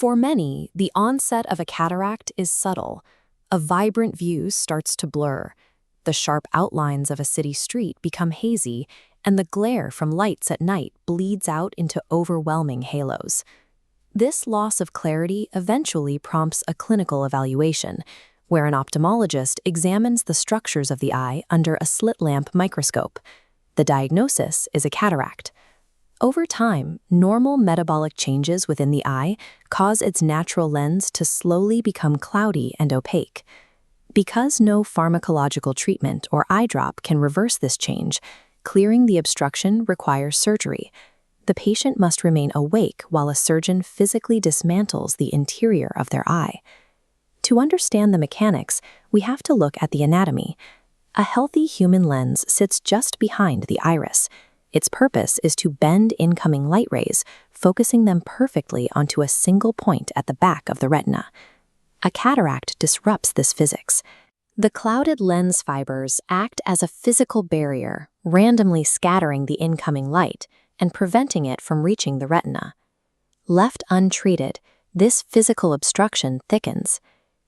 For many, the onset of a cataract is subtle. A vibrant view starts to blur. The sharp outlines of a city street become hazy, and the glare from lights at night bleeds out into overwhelming halos. This loss of clarity eventually prompts a clinical evaluation, where an ophthalmologist examines the structures of the eye under a slit lamp microscope. The diagnosis is a cataract. Over time, normal metabolic changes within the eye cause its natural lens to slowly become cloudy and opaque. Because no pharmacological treatment or eye drop can reverse this change, clearing the obstruction requires surgery. The patient must remain awake while a surgeon physically dismantles the interior of their eye. To understand the mechanics, we have to look at the anatomy. A healthy human lens sits just behind the iris. Its purpose is to bend incoming light rays, focusing them perfectly onto a single point at the back of the retina. A cataract disrupts this physics. The clouded lens fibers act as a physical barrier, randomly scattering the incoming light and preventing it from reaching the retina. Left untreated, this physical obstruction thickens.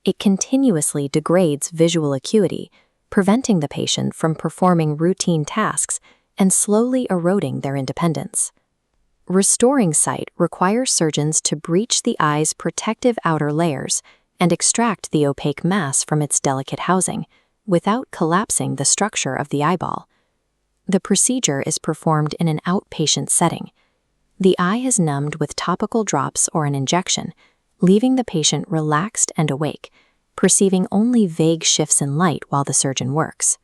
It continuously degrades visual acuity, preventing the patient from performing routine tasks and slowly eroding their independence. Restoring sight requires surgeons to breach the eye's protective outer layers and extract the opaque mass from its delicate housing, without collapsing the structure of the eyeball. The procedure is performed in an outpatient setting. The eye is numbed with topical drops or an injection, leaving the patient relaxed and awake, perceiving only vague shifts in light while the surgeon works.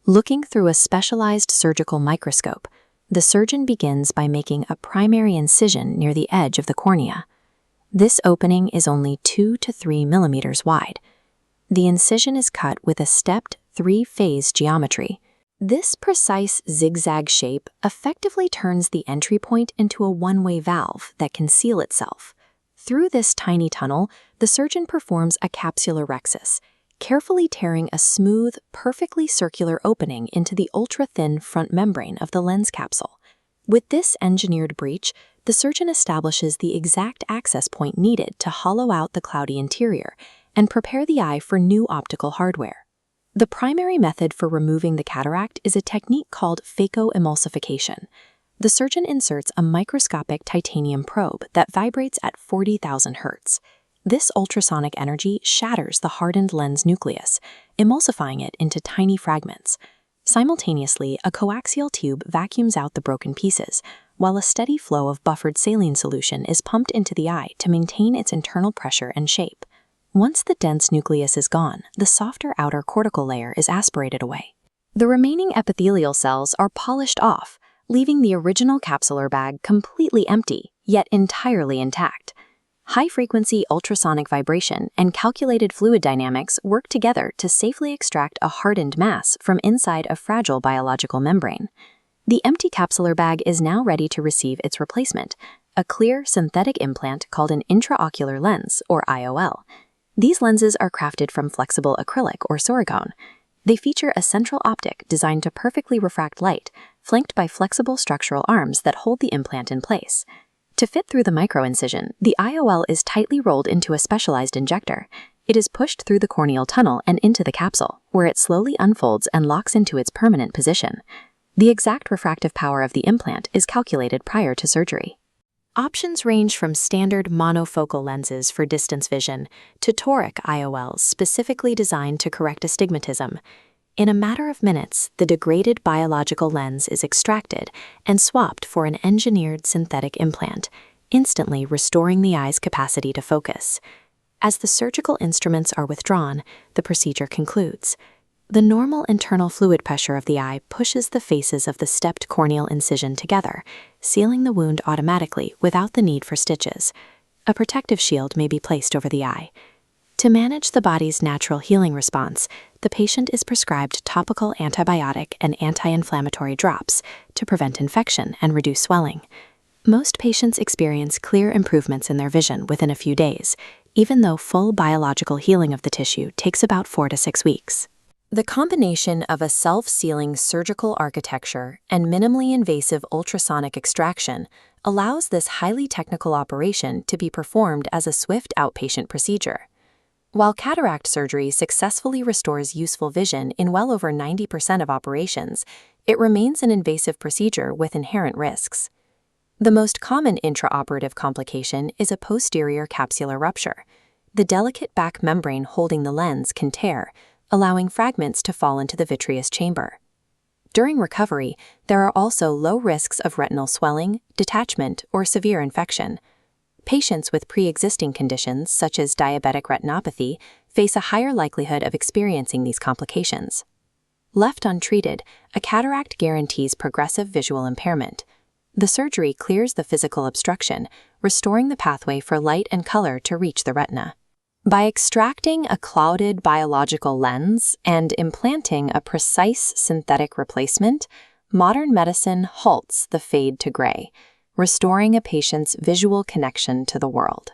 Looking through a specialized surgical microscope, the surgeon begins by making a primary incision near the edge of the cornea. This opening is only 2 to 3 millimeters wide. The incision is cut with a stepped 3-phase geometry. This precise zigzag shape effectively turns the entry point into a one-way valve that can seal itself. Through this tiny tunnel, the surgeon performs a Capsulorhexis, carefully tearing a smooth, perfectly circular opening into the ultra-thin front membrane of the lens capsule. With this engineered breach, the surgeon establishes the exact access point needed to hollow out the cloudy interior and prepare the eye for new optical hardware. The primary method for removing the cataract is a technique called phacoemulsification. The surgeon inserts a microscopic titanium probe that vibrates at 40,000 Hz. This ultrasonic energy shatters the hardened lens nucleus, emulsifying it into tiny fragments. Simultaneously, a coaxial tube vacuums out the broken pieces, while a steady flow of buffered saline solution is pumped into the eye to maintain its internal pressure and shape. Once the dense nucleus is gone, the softer outer cortical layer is aspirated away. The remaining epithelial cells are polished off, leaving the original capsular bag completely empty, yet entirely intact. High-frequency ultrasonic vibration and calculated fluid dynamics work together to safely extract a hardened mass from inside a fragile biological membrane. The empty capsular bag is now ready to receive its replacement, a clear synthetic implant called an intraocular lens, or IOL. These lenses are crafted from flexible acrylic or silicone. They feature a central optic designed to perfectly refract light, flanked by flexible structural arms that hold the implant in place. To fit through the microincision, the IOL is tightly rolled into a specialized injector. It is pushed through the corneal tunnel and into the capsule, where it slowly unfolds and locks into its permanent position. The exact refractive power of the implant is calculated prior to surgery. Options range from standard monofocal lenses for distance vision to toric IOLs specifically designed to correct astigmatism. In a matter of minutes, the degraded biological lens is extracted and swapped for an engineered synthetic implant, instantly restoring the eye's capacity to focus. As the surgical instruments are withdrawn, the procedure concludes. The normal internal fluid pressure of the eye pushes the faces of the stepped corneal incision together, sealing the wound automatically without the need for stitches. A protective shield may be placed over the eye. To manage the body's natural healing response, the patient is prescribed topical antibiotic and anti-inflammatory drops to prevent infection and reduce swelling. Most patients experience clear improvements in their vision within a few days, even though full biological healing of the tissue takes about 4 to 6 weeks. The combination of a self-sealing surgical architecture and minimally invasive ultrasonic extraction allows this highly technical operation to be performed as a swift outpatient procedure. While cataract surgery successfully restores useful vision in well over 90% of operations, it remains an invasive procedure with inherent risks. The most common intraoperative complication is a posterior capsular rupture. The delicate back membrane holding the lens can tear, allowing fragments to fall into the vitreous chamber. During recovery, there are also low risks of retinal swelling, detachment, or severe infection. Patients with pre-existing conditions, such as diabetic retinopathy, face a higher likelihood of experiencing these complications. Left untreated, a cataract guarantees progressive visual impairment. The surgery clears the physical obstruction, restoring the pathway for light and color to reach the retina. By extracting a clouded biological lens and implanting a precise synthetic replacement, modern medicine halts the fade to gray, restoring a patient's visual connection to the world.